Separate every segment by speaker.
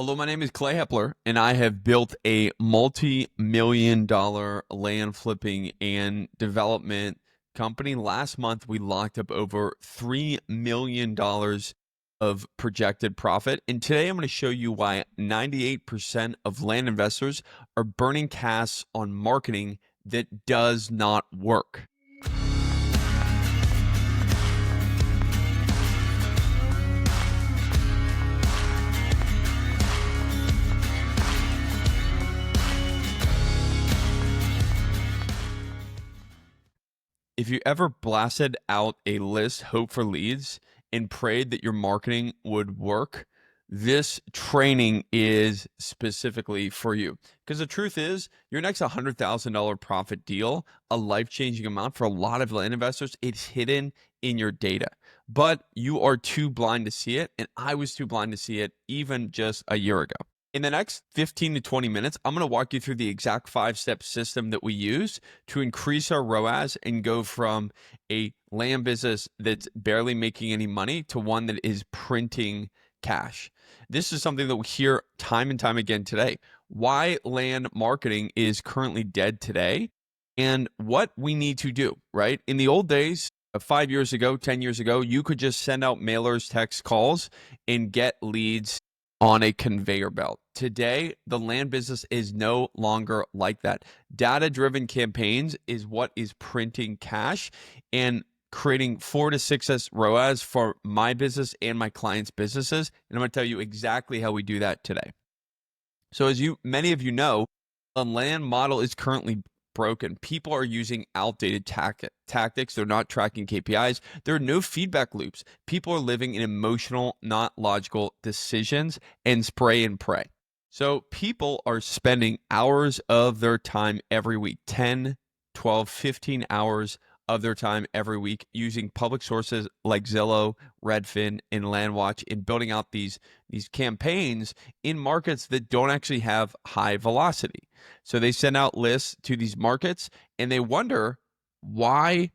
Speaker 1: Hello, my name is Clay Hepler, and I have built a multi-million-dollar land flipping and development company. Last month, we locked up over $3 million of projected profit. And today, I'm going to show you why 98% of land investors are burning cash on marketing that does not work. If you ever blasted out a list, hope for leads, and prayed that your marketing would work, this training is specifically for you. Because the truth is, your next $100,000 profit deal, a life-changing amount for a lot of land investors, it's hidden in your data. But you are too blind to see it, and I was too blind to see it even just a year ago. In the next 15 to 20 minutes, I'm going to walk you through the exact 5-step system that we use to increase our ROAS and go from a land business that's barely making any money to one that is printing cash. This is something that we hear time and time again today. Why land marketing is currently dead today and what we need to do, right? In the old days, 5 years ago, 10 years ago, you could just send out mailers, text calls, and get leads on a conveyor belt. Today, the land business is no longer like that. Data-driven campaigns is what is printing cash and creating 4 to 6x ROAS for my business and my clients' businesses. And I'm going to tell you exactly how we do that today. So as many of you know, the land model is currently broken. People are using outdated tactics. They're not tracking KPIs. There are no feedback loops. People are living in emotional, not logical decisions and spray and pray. So people are spending hours of their time every week, 10, 12, 15 hours of their time every week using public sources like Zillow, Redfin, and LandWatch in building out these campaigns in markets that don't actually have high velocity. So they send out lists to these markets and they wonder, why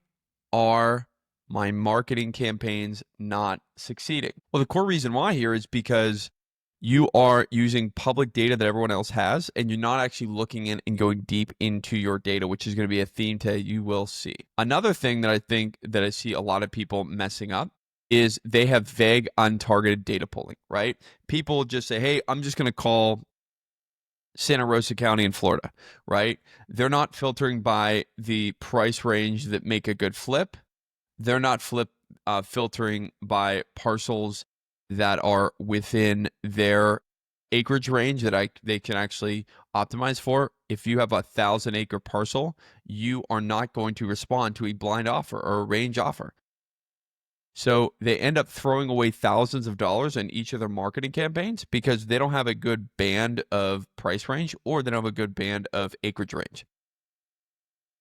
Speaker 1: are my marketing campaigns not succeeding? Well, the core reason why here is because you are using public data that everyone else has, and you're not actually looking in and going deep into your data, which is going to be a theme today you will see. Another thing that I think that I see a lot of people messing up is they have vague, untargeted data pulling, right? People just say, hey, I'm just going to call Santa Rosa County in Florida, right? They're not filtering by the price range that make a good flip. They're not filtering by parcels that are within their acreage range that they can actually optimize for. If you have a 1,000-acre parcel, you are not going to respond to a blind offer or a range offer. So they end up throwing away thousands of dollars in each of their marketing campaigns because they don't have a good band of price range or they don't have a good band of acreage range.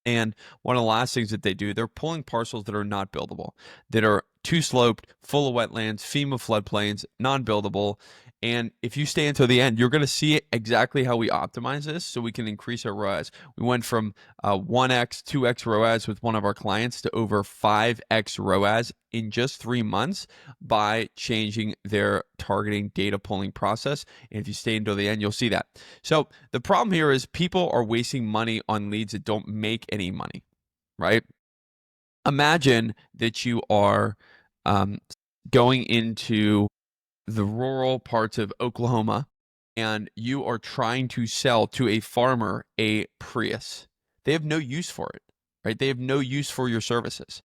Speaker 1: And one of the last things that they do, they're pulling parcels that are not buildable, that are too sloped, full of wetlands, FEMA floodplains, non-buildable. And if you stay until the end, you're going to see exactly how we optimize this so we can increase our ROAS. We went from 1x, 2x ROAS with one of our clients to over 5x ROAS in just 3 months by changing their targeting data pulling process. And if you stay until the end, you'll see that. So the problem here is people are wasting money on leads that don't make any money, right? Imagine that you are going into the rural parts of Oklahoma and you are trying to sell to a farmer a Prius. They have no use for it, right? They have no use for your services.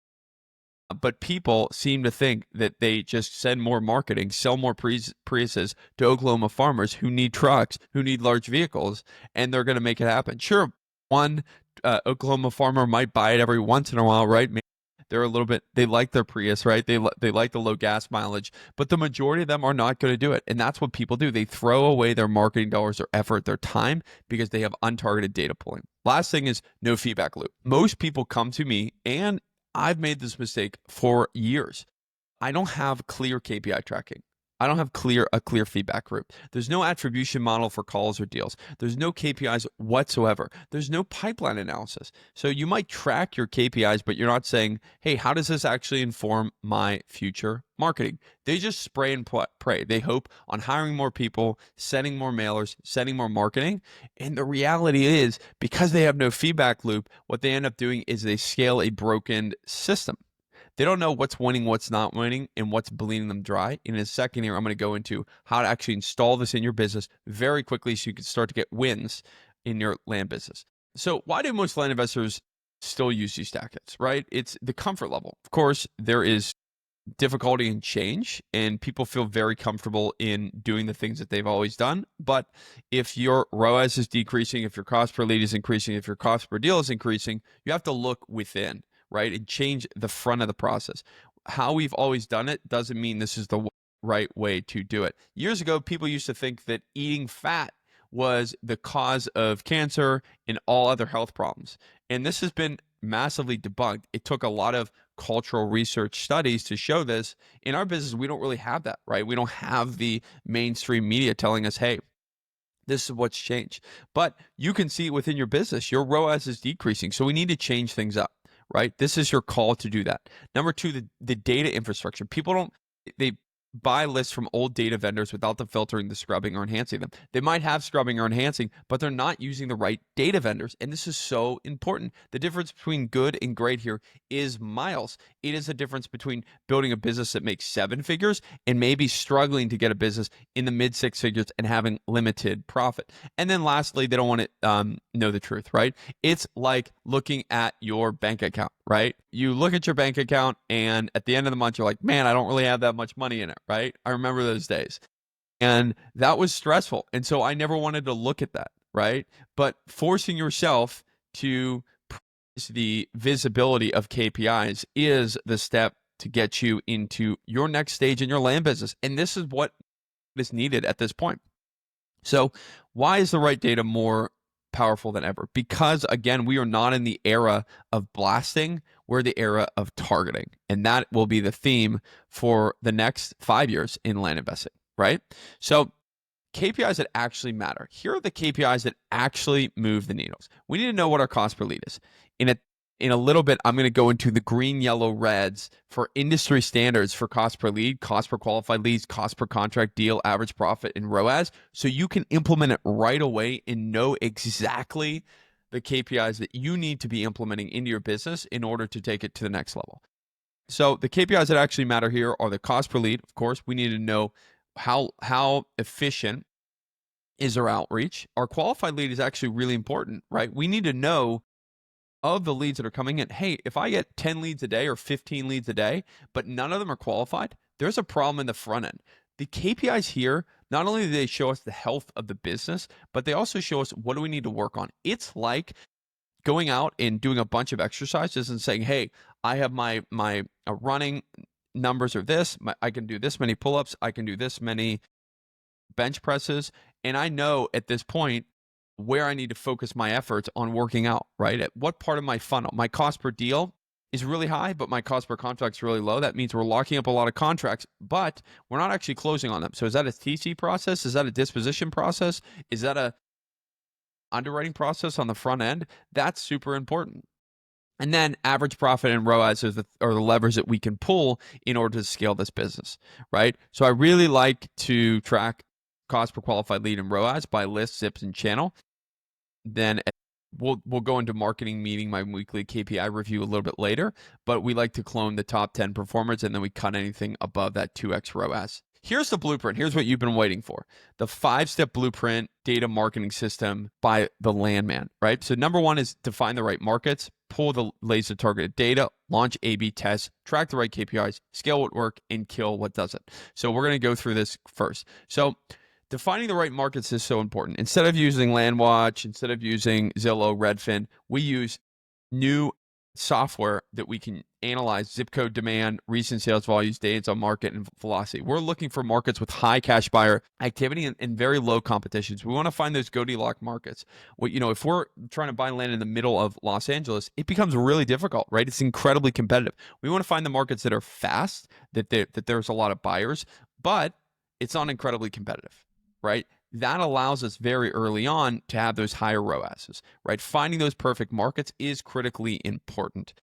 Speaker 1: But people seem to think that they just send more marketing, sell more Priuses to Oklahoma farmers who need trucks, who need large vehicles, and they're going to make it happen. Sure, one Oklahoma farmer might buy it every once in a while, right? Maybe they're a little bit, they like their Prius, right? They like the low gas mileage, but the majority of them are not going to do it. And that's what people do. They throw away their marketing dollars, their effort, their time because they have untargeted data pulling. Last thing is no feedback loop. Most people come to me, and I've made this mistake for years. I don't have clear KPI tracking. I don't have a clear feedback group. There's no attribution model for calls or deals. There's no KPIs whatsoever. There's no pipeline analysis. So you might track your KPIs, but you're not saying, hey, how does this actually inform my future marketing? They just spray and pray. They hope on hiring more people, sending more mailers, sending more marketing. And the reality is, because they have no feedback loop, what they end up doing is they scale a broken system. They don't know what's winning, what's not winning, and what's bleeding them dry. In a second here, I'm going to go into how to actually install this in your business very quickly so you can start to get wins in your land business. So why do most land investors still use these tactics, right? It's the comfort level. Of course, there is difficulty in change, and people feel very comfortable in doing the things that they've always done. But if your ROAS is decreasing, if your cost per lead is increasing, if your cost per deal is increasing, you have to look within, right, and change the front of the process. How we've always done it doesn't mean this is the right way to do it. Years ago, people used to think that eating fat was the cause of cancer and all other health problems. And this has been massively debunked. It took a lot of cultural research studies to show this. In our business, we don't really have that, right? We don't have the mainstream media telling us, hey, this is what's changed. But you can see within your business, your ROAS is decreasing. So we need to change things up, right? This is your call to do that. Number two, the data infrastructure. People don't, they buy lists from old data vendors without the filtering, the scrubbing, or enhancing them. They might have scrubbing or enhancing, but they're not using the right data vendors. And this is so important. The difference between good and great here is miles. It is a difference between building a business that makes 7 figures and maybe struggling to get a business in the mid 6 figures and having limited profit. And then lastly, they don't want to know the truth, right? It's like looking at your bank account, right? You look at your bank account and at the end of the month, you're like, man, I don't really have that much money in it, right? I remember those days. And that was stressful. And so I never wanted to look at that, right? But forcing yourself to practice the visibility of KPIs is the step to get you into your next stage in your land business. And this is what is needed at this point. So why is the right data more powerful than ever? Because again, we are not in the era of blasting, we're the era of targeting. And that will be the theme for the next 5 years in land investing, right? So KPIs that actually matter. Here are the KPIs that actually move the needles. We need to know what our cost per lead is. In a little bit, I'm going to go into the green, yellow, reds for industry standards for cost per lead, cost per qualified leads, cost per contract deal, average profit, and ROAS, so you can implement it right away and know exactly the KPIs that you need to be implementing into your business in order to take it to the next level. So the KPIs that actually matter here are the cost per lead. Of course, we need to know how efficient is our outreach. Our qualified lead is actually really important, right? We need to know of the leads that are coming in. Hey, if I get 10 leads a day or 15 leads a day, but none of them are qualified, there's a problem in the front end. The KPIs here, not only do they show us the health of the business, but they also show us what do we need to work on. It's like going out and doing a bunch of exercises and saying, hey, I have my running numbers are this, I can do this many pull-ups, I can do this many bench presses, and I know at this point where I need to focus my efforts on working out, right? At what part of my funnel? My cost per deal is really high, but my cost per contract is really low. That means we're locking up a lot of contracts, but we're not actually closing on them. So is that a TC process? Is that a disposition process? Is that a underwriting process on the front end? That's super important. And then average profit and ROAS are the levers that we can pull in order to scale this business, right? So I really like to track cost per qualified lead and ROAS by list, zips, and channel. Then we'll go into marketing meeting, my weekly KPI review a little bit later, but we like to clone the top 10 performers and then we cut anything above that 2x ROAS. Here's the blueprint. Here's what you've been waiting for. The 5-step blueprint data marketing system by the Landman, right? So number one is define the right markets, pull the laser targeted data, launch A/B tests, track the right KPIs, scale what works, and kill what doesn't. So we're going to go through this first. So defining the right markets is so important. Instead of using LandWatch, instead of using Zillow, Redfin, we use new software that we can analyze zip code demand, recent sales volumes, days on market, and velocity. We're looking for markets with high cash buyer activity and very low competitions. We want to find those Goldilocks markets. Well, if we're trying to buy land in the middle of Los Angeles, it becomes really difficult, right? It's incredibly competitive. We want to find the markets that are fast, that there's a lot of buyers, but it's not incredibly competitive, right? That allows us very early on to have those higher ROASs, right? Finding those perfect markets is critically important.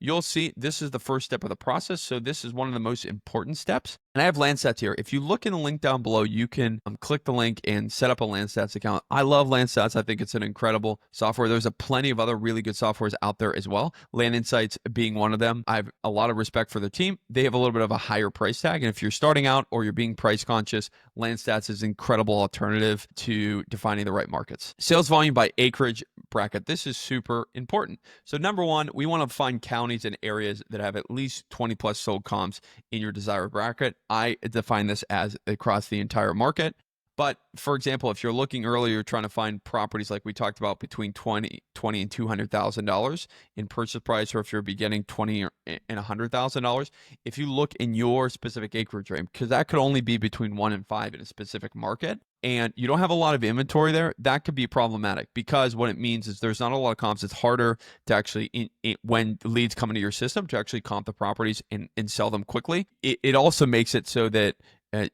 Speaker 1: You'll see this is the first step of the process. So this is one of the most important steps. And I have Landstats here. If you look in the link down below, you can click the link and set up a Landstats account. I love Landstats. I think it's an incredible software. There's a plenty of other really good softwares out there as well. Land Insights being one of them. I have a lot of respect for the team. They have a little bit of a higher price tag. And if you're starting out or you're being price conscious, Landstats is an incredible alternative to defining the right markets. Sales volume by acreage bracket. This is super important. So number one, we want to find counties and areas that have at least 20 plus sold comps in your desired bracket. I define this as across the entire market. But for example, if you're looking earlier, trying to find properties like we talked about between $20 and $200,000 in purchase price, or if you're beginning $20 and $100,000, if you look in your specific acreage range, because that could only be between 1 and 5 in a specific market, and you don't have a lot of inventory there, that could be problematic, because what it means is there's not a lot of comps. It's harder to actually, when leads come into your system, to actually comp the properties and sell them quickly. It also makes it so that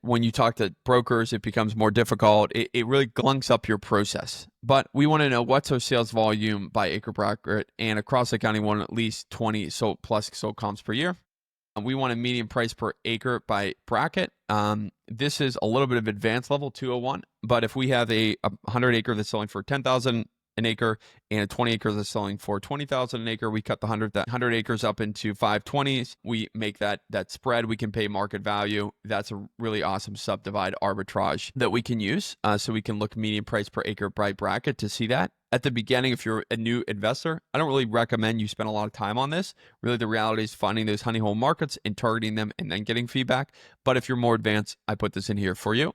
Speaker 1: when you talk to brokers, it becomes more difficult. It really glunks up your process. But we want to know what's our sales volume by acre bracket, and across the county, we want at least 20 plus sold comps per year. We want a median price per acre by bracket. This is a little bit of advanced level 201, but if we have a 100 acre that's selling for 10,000 an acre and a 20 acre that's selling for 20,000 an acre, we cut the 100 acres up into 520s. We make that spread. We can pay market value. That's a really awesome subdivide arbitrage that we can use. So we can look median price per acre by bracket to see that. At the beginning, if you're a new investor, I don't really recommend you spend a lot of time on this. Really, the reality is finding those honey hole markets and targeting them and then getting feedback. But if you're more advanced, I put this in here for you.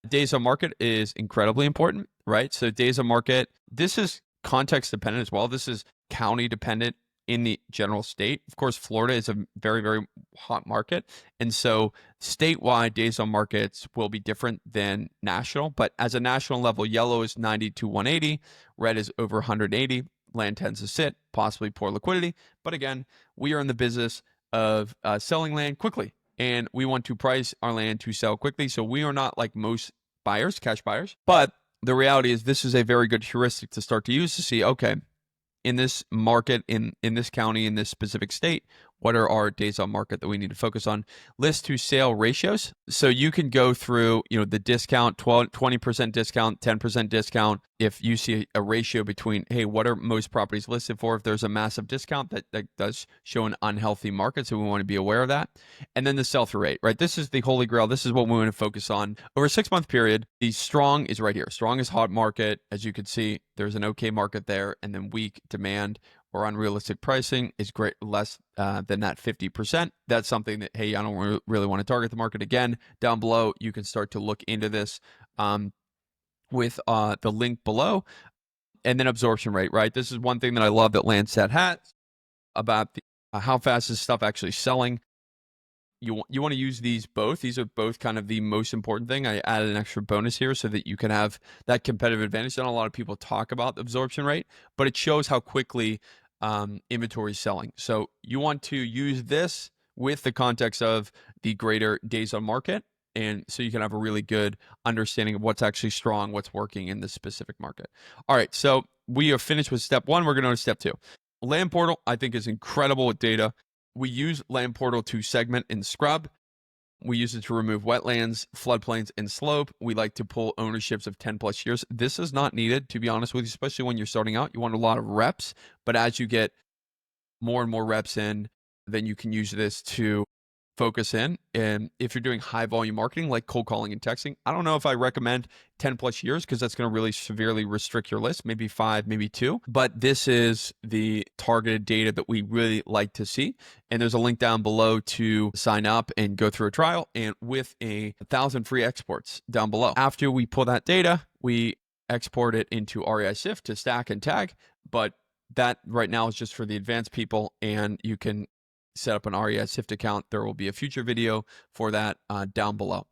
Speaker 1: Days on market is incredibly important, right? So days on market, this is context dependent as well. This is county dependent in the general state. Of course, Florida is a very, very hot market. And so statewide days on markets will be different than national. But as a national level, yellow is 90 to 180, red is over 180. Land tends to sit, possibly poor liquidity. But again, we are in the business of selling land quickly, and we want to price our land to sell quickly. So we are not like most buyers, cash buyers. But the reality is this is a very good heuristic to start to use to see, okay, in this market, in this county, in this specific state, what are our days on market that we need to focus on? List to sale ratios. So you can go through, the discount, 20% discount, 10% discount. If you see a ratio between, hey, what are most properties listed for? If there's a massive discount, that does show an unhealthy market. So we want to be aware of that. And then the sell-through rate, right? This is the holy grail. This is what we want to focus on. Over a 6-month period, the strong is right here. Strong is hot market. As you can see, there's an okay market there. And then weak demand or unrealistic pricing is great, less than that 50%. That's something that, hey, I don't really want to target the market. Again, down below, you can start to look into this with the link below. And then absorption rate, right? This is one thing that I love that Landsat has about how fast is stuff actually selling. You want to use these both. These are both kind of the most important thing. I added an extra bonus here so that you can have that competitive advantage. Not a lot of people talk about the absorption rate, but it shows how quickly inventory is selling. So you want to use this with the context of the greater days on market, and so you can have a really good understanding of what's actually strong, what's working in this specific market. All right, so we are finished with step 1. We're going to go to step 2. LandPortal, I think, is incredible with data. We use LandPortal to segment and scrub. We use it to remove wetlands, floodplains, and slope. We like to pull ownerships of 10 plus years. This is not needed, to be honest with you, especially when you're starting out. You want a lot of reps, but as you get more and more reps in, then you can use this to focus in. And if you're doing high volume marketing like cold calling and texting, I don't know if I recommend 10 plus years because that's going to really severely restrict your list, maybe 5, maybe 2. But this is the targeted data that we really like to see. And there's a link down below to sign up and go through a trial, and with 1,000 free exports down below. After we pull that data, we export it into REI Sift to stack and tag. But that right now is just for the advanced people, and you can set up an REI Sift account. There will be a future video for that down below.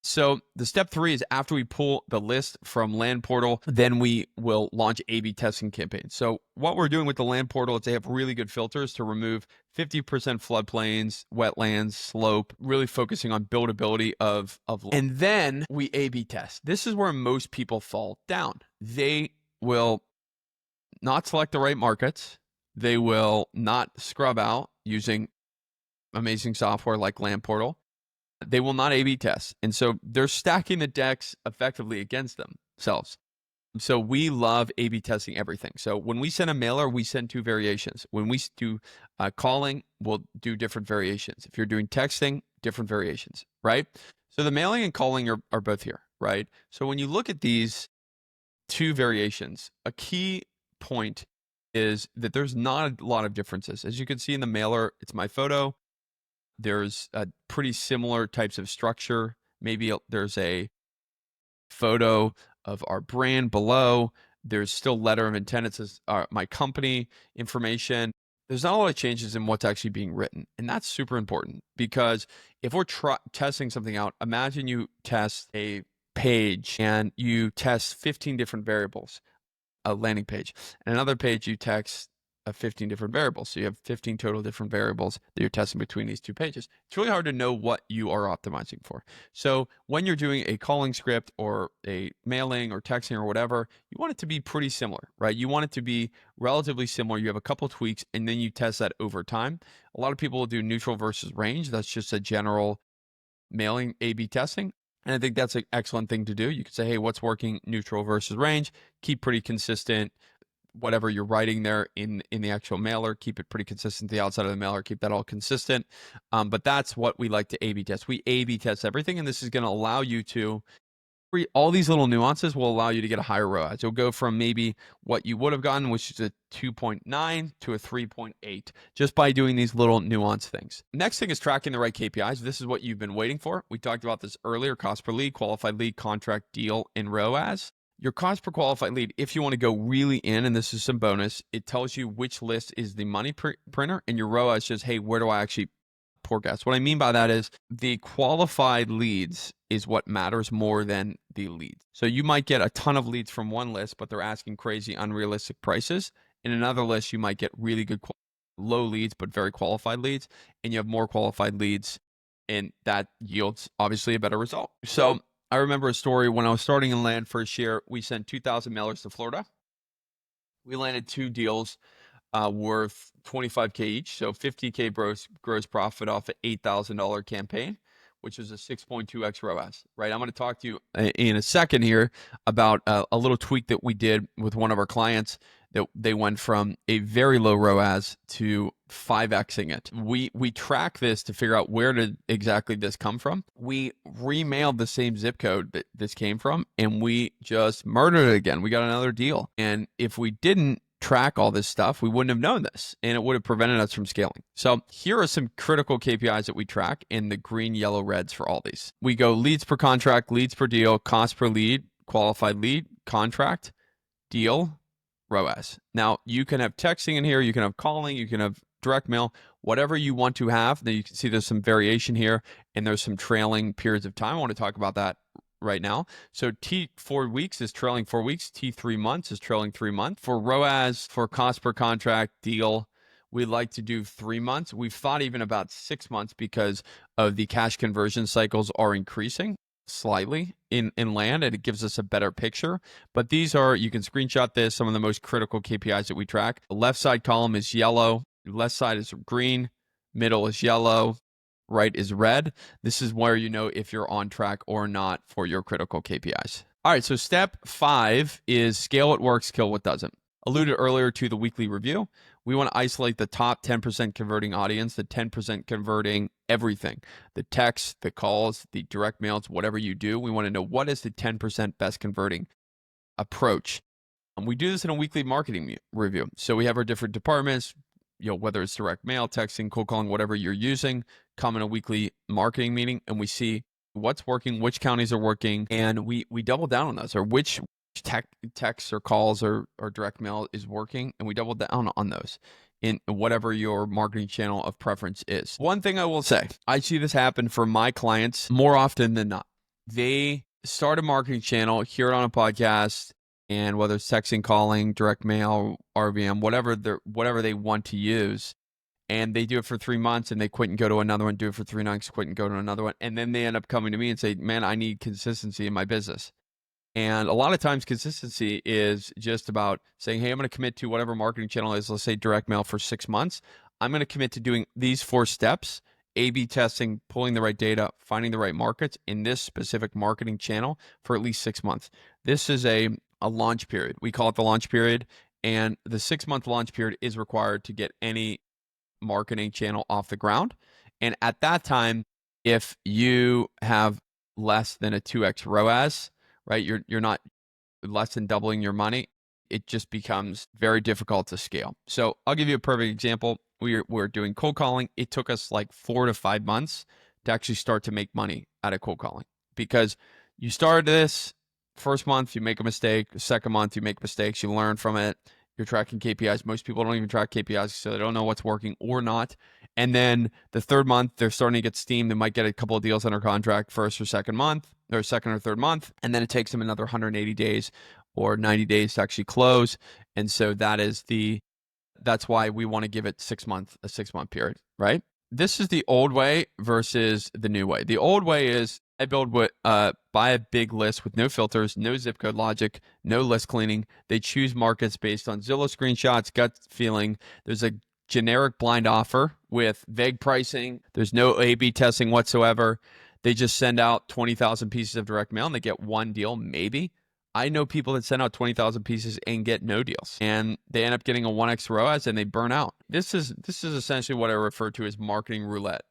Speaker 1: So the step 3 is after we pull the list from LandPortal, then we will launch A/B testing campaigns. So what we're doing with the LandPortal is they have really good filters to remove 50% floodplains, wetlands, slope, really focusing on buildability of and then we A/B test. This is where most people fall down. They will not select the right markets. They will not scrub out using amazing software like LandPortal. They will not A/B test. And so they're stacking the decks effectively against themselves. So we love A/B testing everything. So when we send a mailer, we send 2 variations. When we do calling, we'll do different variations. If you're doing texting, different variations, right? So the mailing and calling are both here, right? So when you look at these 2 variations, a key point is that there's not a lot of differences. As you can see in the mailer, it's my photo. There's a pretty similar types of structure. Maybe there's a photo of our brand below. There's still letter of intent. It says my company information. There's not a lot of changes in what's actually being written. And that's super important because if we're testing something out, imagine you test a page and you test 15 different variables, a landing page, and another page you text 15 different variables. So you have 15 total different variables that you're testing between these 2 pages. It's really hard to know what you are optimizing for. So when you're doing a calling script or a mailing or texting or whatever, you want it to be pretty similar, right? You want it to be relatively similar. You have a couple tweaks and then you test that over time. A lot of people will do neutral versus range. That's just a general mailing A/B testing. And I think that's an excellent thing to do. You could say, hey, what's working neutral versus range? Keep pretty consistent. Whatever you're writing there in the actual mailer, keep it pretty consistent. The outside of the mailer, keep that all consistent. But that's what we like to A/B test. We A/B test everything, and this is going to allow you to all these little nuances will allow you to get a higher ROAS. You'll go from maybe what you would have gotten, which is a 2.9 to a 3.8, just by doing these little nuance things. Next thing is tracking the right KPIs. This is what you've been waiting for. We talked about this earlier: cost per lead, qualified lead, contract, deal, and ROAS. Your cost per qualified lead, if you want to go really in, and this is some bonus, it tells you which list is the money printer, and your ROAS says, hey, where do I actually forecast? What I mean by that is the qualified leads is what matters more than the leads. So you might get a ton of leads from one list, but they're asking crazy, unrealistic prices. In another list, you might get really good, low leads, but very qualified leads, and you have more qualified leads, and that yields obviously a better result. So I remember a story when I was starting in Land first year. We sent 2,000 mailers to Florida. We landed 2 deals worth $25K each, so $50K gross profit off an $8,000 campaign, which is a 6.2x ROAS, right? I'm going to talk to you in a second here about a little tweak that we did with one of our clients that they went from a very low ROAS to 5xing it. We track this to figure out where did exactly this come from. We remailed the same zip code that this came from, and we just murdered it again. We got another deal. And if we didn't track all this stuff, we wouldn't have known this, and it would have prevented us from scaling. So here are some critical KPIs that we track in the green, yellow, reds for all these. We go leads per contract, leads per deal, cost per lead, qualified lead, contract, deal, ROAS. Now you can have texting in here, you can have calling, you can have direct mail, whatever you want to have. Then you can see there's some variation here, and there's some trailing periods of time. I want to talk about that right now. So T4 weeks is trailing 4 weeks. T3 months is trailing 3 months. For ROAS, for cost per contract, deal, we like to do 3 months. We've thought even about 6 months because of the cash conversion cycles are increasing slightly in Land, and it gives us a better picture. But these are, you can screenshot this, some of the most critical KPIs that we track. The left side column is yellow, left side is green, middle is yellow, right is red. This is where you know if you're on track or not for your critical KPIs. All right, so step 5 is scale what works, kill what doesn't. Alluded earlier to the weekly review. We want to isolate the top 10% converting audience, the 10% converting everything, the texts, the calls, the direct mails, whatever you do. We want to know what is the 10% best converting approach. And we do this in a weekly marketing review. So we have our different departments, whether it's direct mail, texting, cold calling, whatever you're using, come in a weekly marketing meeting, and we see what's working, which counties are working, and we double down on those, or which texts or calls or direct mail is working, and we double down on those in whatever your marketing channel of preference is. One thing I will say, I see this happen for my clients more often than not. they start a marketing channel, hear it on a podcast, and whether it's texting, calling, direct mail, RVM, whatever they want to use, and they do it for 3 months and they quit and go to another one, do it for 3 months, quit and go to another one, and then they end up coming to me and say, man, I need consistency in my business. And a lot of times consistency is just about saying, hey, I'm going to commit to whatever marketing channel is, let's say direct mail for 6 months. I'm going to commit to doing these 4 steps: A/B testing, pulling the right data, finding the right markets in this specific marketing channel for at least 6 months. This is a launch period. We call it the launch period. And the 6-month launch period is required to get any marketing channel off the ground. And at that time, if you have less than a 2x ROAS, right, you're not less than doubling your money, it just becomes very difficult to scale. So I'll give you a perfect example. We're doing cold calling. It took us like 4 to 5 months to actually start to make money out of cold calling, because you started this first month, you make a mistake. The second month, you make mistakes, you learn from it. You're tracking KPIs. Most people don't even track KPIs, so they don't know what's working or not. And then the third month, they're starting to get steam. They might get a couple of deals under contract first or second month, or second or third month, and then it takes them another 180 days or 90 days to actually close. And so that's why we want to give it a 6-month period, right? This is the old way versus the new way. The old way is I build buy a big list with no filters, no zip code logic, no list cleaning. They choose markets based on Zillow screenshots, gut feeling. There's a generic blind offer with vague pricing. There's no A/B testing whatsoever. They just send out 20,000 pieces of direct mail and they get one deal, maybe. I know people that send out 20,000 pieces and get no deals, and they end up getting a 1x ROAS and they burn out. This is essentially what I refer to as marketing roulette,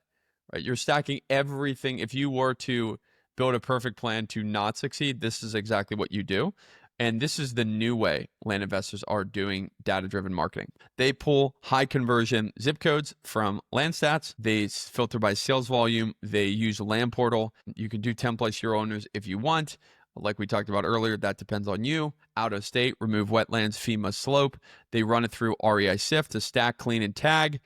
Speaker 1: right? You're stacking everything. If you were to build a perfect plan to not succeed, this is exactly what you do. And this is the new way land investors are doing data-driven marketing. They pull high conversion zip codes from Landstats. They filter by sales volume. They use LandPortal. You can do 10 plus year owners if you want. Like we talked about earlier, that depends on you. Out of state, remove wetlands, FEMA slope. They run it through REI Sift to stack, clean, and tag,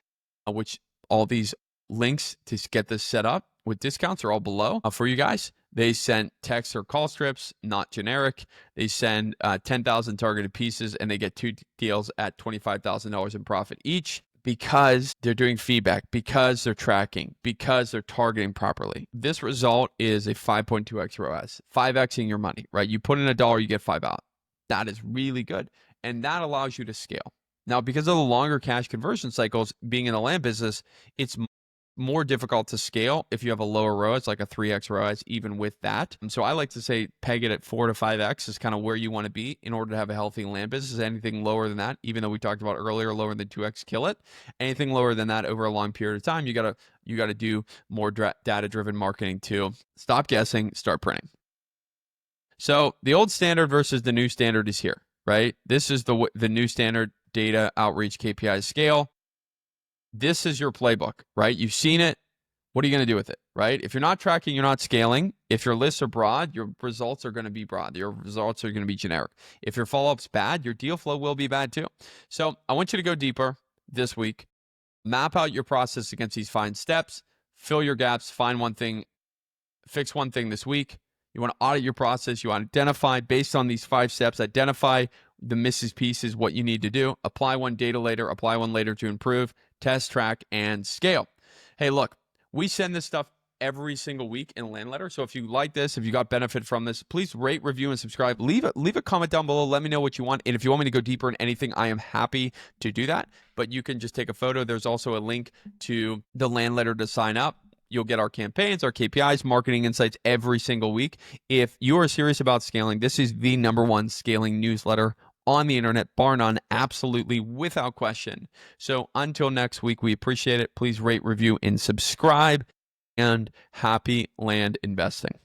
Speaker 1: which all these links to get this set up with discounts are all below for you guys. They send text or call strips, not generic. They send 10,000 targeted pieces, and they get 2 deals at $25,000 in profit each, because they're doing feedback, because they're tracking, because they're targeting properly. This result is a 5.2x ROAS, 5xing your money, right? You put in $1, you get 5 out. That is really good. And that allows you to scale. Now, because of the longer cash conversion cycles, being in the land business, it's more difficult to scale if you have a lower ROAS, like a 3x ROAS, even with that. And so I like to say peg it at 4 to 5x is kind of where you want to be in order to have a healthy land business. Anything lower than that, even though we talked about earlier, lower than 2x, kill it. Anything lower than that over a long period of time, you gotta do more data-driven marketing to stop guessing, start printing. So the old standard versus the new standard is here, right? This is the new standard: data, outreach, KPI, scale. This is your playbook, right? You've seen it. What are you going to do with it, right? If you're not tracking, you're not scaling. If your lists are broad, your results are going to be broad. Your results are going to be generic. If your follow-up's bad, your deal flow will be bad too. So I want you to go deeper this week. Map out your process against these 5 steps. Fill your gaps. Find one thing. Fix one thing this week. You want to audit your process. You want to identify, based on these 5 steps, identify the misses pieces, what you need to do. Apply one data later. Apply one later to improve. Test, track, and scale. Hey, look, we send this stuff every single week in Land Letter. So if you like this, if you got benefit from this, please rate, review, and subscribe. Leave a comment down below. Let me know what you want. And if you want me to go deeper in anything, I am happy to do that. But you can just take a photo. There's also a link to the Land Letter to sign up. You'll get our campaigns, our KPIs, marketing insights every single week. If you are serious about scaling, this is the #1 scaling newsletter on the internet, bar none, absolutely, without question. So until next week, we appreciate it. Please rate, review, and subscribe, and happy land investing.